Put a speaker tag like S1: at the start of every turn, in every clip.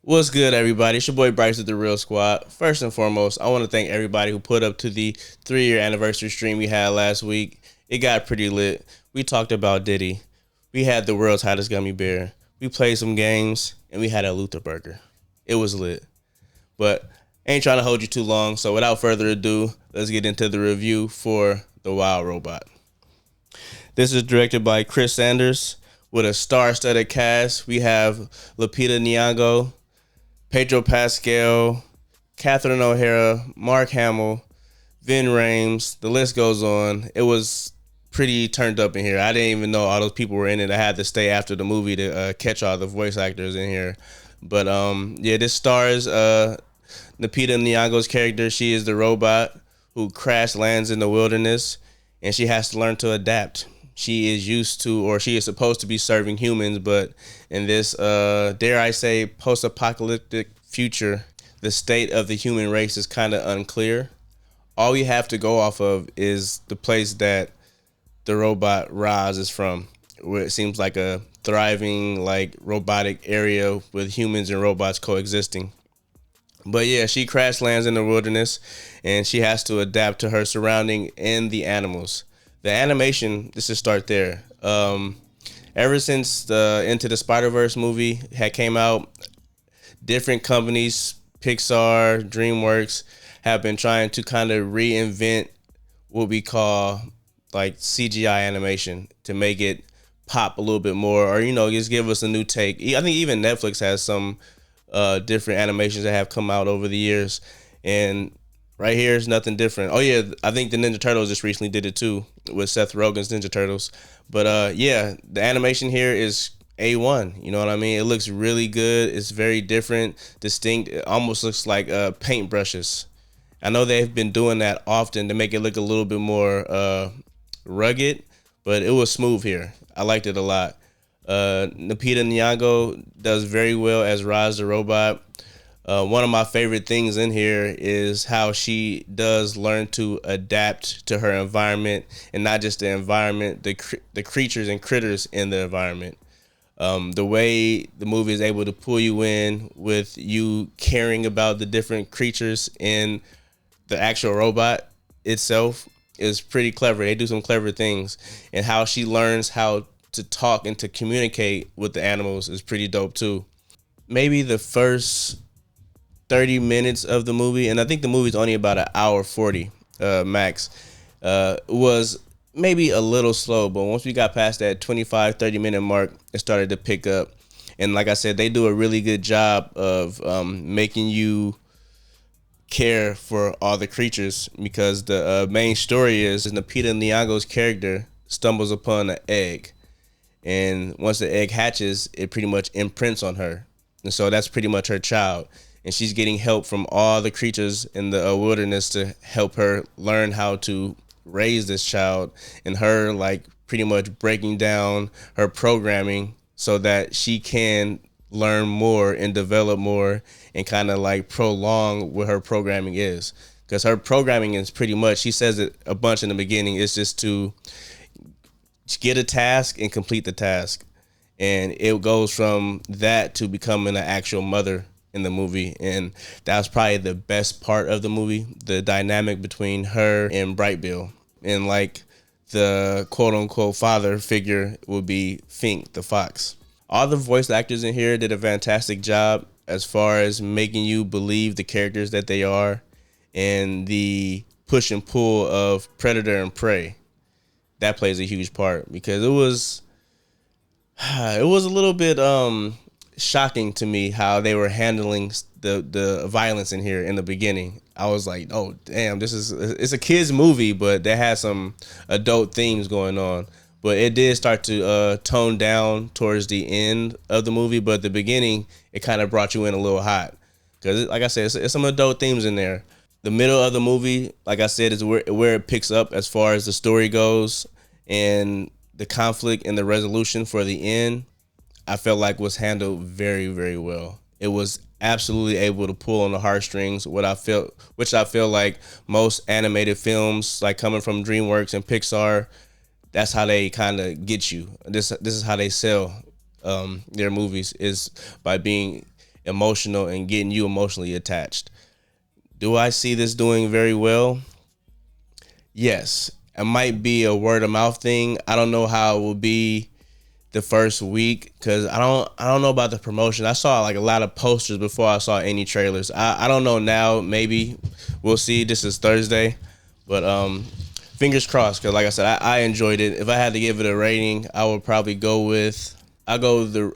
S1: What's good, everybody? It's your boy Bryce with the Real Squad. First and foremost, I want to thank everybody who put up to the 3-year anniversary stream we had last week. It got pretty lit. We talked about Diddy. We had the world's hottest gummy bear. We played some games, and we had a Luther burger. It was lit. But I ain't trying to hold you too long, so without further ado, let's get into the review for The Wild Robot. This is directed by Chris Sanders with a star-studded cast. We have Lupita Nyong'o, Pedro Pascal, Catherine O'Hara, Mark Hamill, Vin Rames. The list goes on. It was pretty turned up in here. I didn't even know all those people were in it. I had to stay after the movie to catch all the voice actors in here. But yeah, this stars Lupita Nyong'o's character. She is the robot who crash lands in the wilderness, and she has to learn to adapt. She is used to, or she is supposed to be serving humans, but in this, dare I say, post-apocalyptic future, the state of the human race is kind of unclear. All we have to go off of is the place that the robot Roz is from, where it seems like a thriving, like robotic area with humans and robots coexisting. But yeah, she crash lands in the wilderness, and she has to adapt to her surrounding and the animals. The animation, just to start there. Ever since the Into the Spider-Verse movie had came out, different companies, Pixar, DreamWorks, have been trying to kind of reinvent what we call like CGI animation to make it pop a little bit more, or just give us a new take. I think even Netflix has some different animations that have come out over the years, and right here is nothing different. Oh yeah, I think the Ninja Turtles just recently did it too with Seth Rogen's Ninja Turtles. But yeah, the animation here is A1. You know what I mean? It looks really good. It's very different, distinct. It almost looks like paintbrushes. I know they've been doing that often to make it look a little bit more rugged, but it was smooth here. I liked it a lot. Lupita Nyong'o does very well as Roz the robot. One of my favorite things in here is how she does learn to adapt to her environment, and not just the environment, the creatures and critters in the environment. The way the movie is able to pull you in with you caring about the different creatures in the actual robot itself is pretty clever. They do some clever things, and how she learns how to talk and to communicate with the animals is pretty dope too. Maybe the first 30 minutes of the movie, and I think the movie's only about an hour 40 max, was maybe a little slow, but once we got past that 25-30 minute mark, it started to pick up. And like I said, they do a really good job of making you care for all the creatures, because the main story is Lupita Nyong'o's character stumbles upon an egg, and once the egg hatches, it pretty much imprints on her, and so that's pretty much her child. And she's getting help from all the creatures in the wilderness to help her learn how to raise this child, and her like pretty much breaking down her programming so that she can learn more and develop more and kind of like prolong what her programming is, because her programming is pretty much, she says it a bunch in the beginning, it's just to get a task and complete the task. And it goes from that to becoming an actual mother in the movie, and that was probably the best part of the movie, the dynamic between her and Brightbill. And like the quote unquote father figure would be Fink the fox. All the voice actors in here did a fantastic job as far as making you believe the characters that they are, and the push and pull of predator and prey. That plays a huge part, because it was a little bit shocking to me how they were handling the violence in here in the beginning. I was like, oh damn, it's a kids movie, but they had some adult themes going on. But it did start to tone down towards the end of the movie, but at the beginning it kind of brought you in a little hot, because like I said, it's some adult themes in there. The middle of the movie, like I said, is where it picks up as far as the story goes, and the conflict and the resolution for the end, I felt like was handled very, very well. It was absolutely able to pull on the heartstrings, which I feel like most animated films, like coming from DreamWorks and Pixar, that's how they kind of get you. This is how they sell their movies, is by being emotional and getting you emotionally attached. Do I see this doing very well? Yes. It might be a word of mouth thing. I don't know how it will be the first week because I don't know about the promotion. I saw like a lot of posters before I saw any trailers. I don't know now. Maybe we'll see. This is Thursday, but fingers crossed. Because like I said, I enjoyed it. If I had to give it a rating, I would probably go with a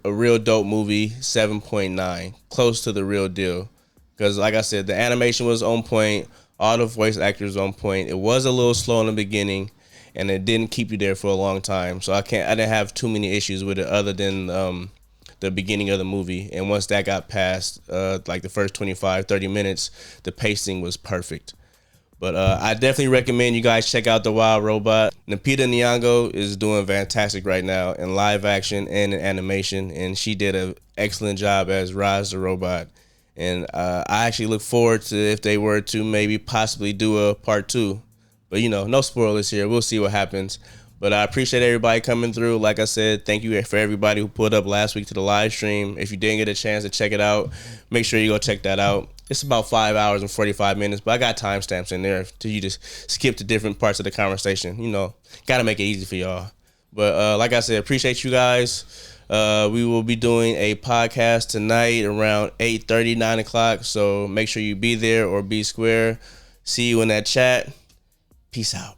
S1: real dope movie 7.9, close to the real deal. Because like I said, the animation was on point. All the voice actors on point. It was a little slow in the beginning, and it didn't keep you there for a long time. So I didn't have too many issues with it other than the beginning of the movie. And once that got past, like the first 25, 30 minutes, the pacing was perfect. But I definitely recommend you guys check out The Wild Robot. Lupita Nyong'o is doing fantastic right now in live action and in animation, and she did an excellent job as Roz the Robot. And I actually look forward to if they were to maybe possibly do a part 2. But, no spoilers here. We'll see what happens. But I appreciate everybody coming through. Like I said, thank you for everybody who pulled up last week to the live stream. If you didn't get a chance to check it out, make sure you go check that out. It's about 5 hours and 45 minutes, but I got timestamps in there to you just skip to different parts of the conversation. Got to make it easy for y'all. But like I said, appreciate you guys. We will be doing a podcast tonight around 8:30, 9 o'clock. So make sure you be there or be square. See you in that chat. Peace out.